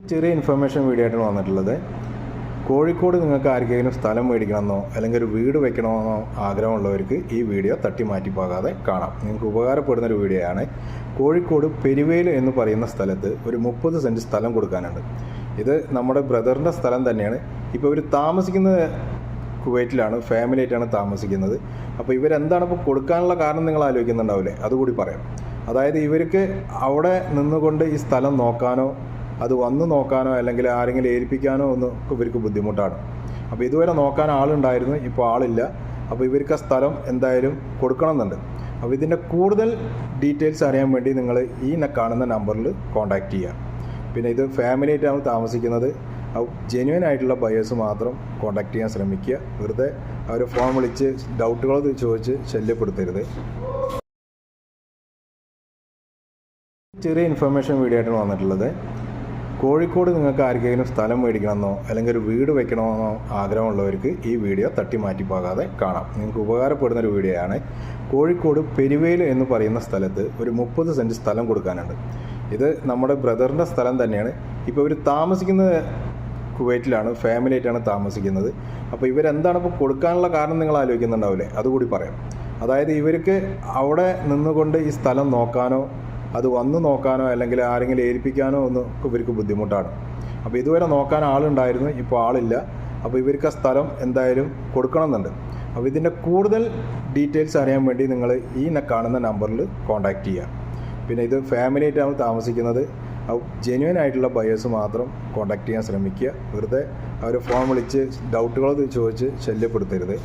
ചെറിയ information video ആയിട്ടാണ് വന്നിട്ടുള്ളത്. കോഴിക്കോട് നിങ്ങൾക്ക് ആർക്കെങ്കിലും സ്ഥലം മേടിക്കണമെന്നോ അല്ലെങ്കിൽ ഒരു വീട് വെക്കണമെന്നോ ആഗ്രഹമുള്ളവർക്ക് ഈ വീഡിയോ തട്ടി മാറ്റി പോകാതെ കാണാം. നിങ്ങൾക്ക് ഉപകാരപ്പെടുന്നൊരു വീഡിയോ ആണ്. കോഴിക്കോട് പെരുവേല് എന്ന് പറയുന്ന സ്ഥലത്ത് ഒരു 30 സെൻറ്റ് സ്ഥലം കൊടുക്കാനുണ്ട്. ഇത് നമ്മുടെ ബ്രദറിൻ്റെ സ്ഥലം തന്നെയാണ്. ഇപ്പോൾ ഇവർ താമസിക്കുന്നത് കുവൈറ്റിലാണ്, ഫാമിലി ആയിട്ടാണ് താമസിക്കുന്നത്. അപ്പോൾ ഇവരെന്താണ് ഇപ്പോൾ കൊടുക്കാനുള്ള കാരണം നിങ്ങൾ ആലോചിക്കുന്നുണ്ടാവില്ലേ, അതുകൂടി പറയാം. അതായത് ഇവർക്ക് അവിടെ നിന്നുകൊണ്ട് ഈ സ്ഥലം നോക്കാനോ അത് വന്ന് നോക്കാനോ അല്ലെങ്കിൽ ആരെങ്കിലും ഏൽപ്പിക്കാനോ ഒന്നും ഇവർക്ക് ബുദ്ധിമുട്ടാണ്. അപ്പോൾ ഇതുവരെ നോക്കാൻ ആളുണ്ടായിരുന്നു, ഇപ്പോൾ ആളില്ല. അപ്പോൾ ഇവർക്ക് ആ സ്ഥലം എന്തായാലും കൊടുക്കണമെന്നുണ്ട്. അപ്പോൾ ഇതിൻ്റെ കൂടുതൽ ഡീറ്റെയിൽസ് അറിയാൻ വേണ്ടി നിങ്ങൾ ഈ കാണുന്ന നമ്പറിൽ കോൺടാക്റ്റ് ചെയ്യുക. പിന്നെ ഇത് ഫാമിലി ആയിട്ടാണ് താമസിക്കുന്നത്. ജെന്യുവൻ ആയിട്ടുള്ള ബയേഴ്സ് മാത്രം കോൺടാക്റ്റ് ചെയ്യാൻ ശ്രമിക്കുക. വെറുതെ അവർ ഫോൺ വിളിച്ച് ഡൗട്ടുകൾ ചോദിച്ച് ശല്യപ്പെടുത്തരുത്. ചെറിയ ഇൻഫർമേഷൻ വീഡിയോ ആയിട്ടാണ് വന്നിട്ടുള്ളത്. കോഴിക്കോട് നിങ്ങൾക്ക് ആർക്കെങ്കിലും സ്ഥലം മേടിക്കണമെന്നോ അല്ലെങ്കിൽ ഒരു വീട് വെക്കണമെന്നോ ആഗ്രഹമുള്ളവർക്ക് ഈ വീഡിയോ തട്ടി മാറ്റി പോകാതെ കാണാം. നിങ്ങൾക്ക് ഉപകാരപ്പെടുന്നൊരു വീഡിയോ ആണ്. കോഴിക്കോട് പെരുവേല് എന്ന് പറയുന്ന സ്ഥലത്ത് ഒരു 30 സെൻറ്റ് സ്ഥലം കൊടുക്കാനുണ്ട്. ഇത് നമ്മുടെ ബ്രദറിൻ്റെ സ്ഥലം തന്നെയാണ്. ഇപ്പോൾ ഇവർ താമസിക്കുന്നത് കുവൈറ്റിലാണ്, ഫാമിലി ആയിട്ടാണ് താമസിക്കുന്നത്. അപ്പോൾ ഇവരെന്താണ് ഇപ്പോൾ കൊടുക്കാനുള്ള കാരണം നിങ്ങൾ ആലോചിക്കുന്നുണ്ടാവില്ലേ, അതുകൂടി പറയാം. അതായത് ഇവർക്ക് അവിടെ നിന്നുകൊണ്ട് ഈ സ്ഥലം നോക്കാനോ അത് വന്ന് നോക്കാനോ അല്ലെങ്കിൽ ആരെങ്കിലും ഏൽപ്പിക്കാനോ ഒന്നും ഇവർക്ക് ബുദ്ധിമുട്ടാണ്. അപ്പോൾ ഇതുവരെ നോക്കാൻ ആളുണ്ടായിരുന്നു, ഇപ്പോൾ ആളില്ല. അപ്പോൾ ഇവർക്ക് ആ സ്ഥലം എന്തായാലും കൊടുക്കണമെന്നുണ്ട്. അപ്പോൾ ഇതിൻ്റെ കൂടുതൽ ഡീറ്റെയിൽസ് അറിയാൻ വേണ്ടി നിങ്ങൾ ഈ കാണുന്ന നമ്പറിൽ കോൺടാക്റ്റ് ചെയ്യുക. പിന്നെ ഇത് ഫാമിലി ആയിട്ടാണ് താമസിക്കുന്നത്. ജെന്യുവൻ ആയിട്ടുള്ള ബയേഴ്സ് മാത്രം കോൺടാക്റ്റ് ചെയ്യാൻ ശ്രമിക്കുക. വെറുതെ അവർ ഫോൺ വിളിച്ച് ഡൗട്ടുകൾ ചോദിച്ച് ശല്യപ്പെടുത്തരുത്.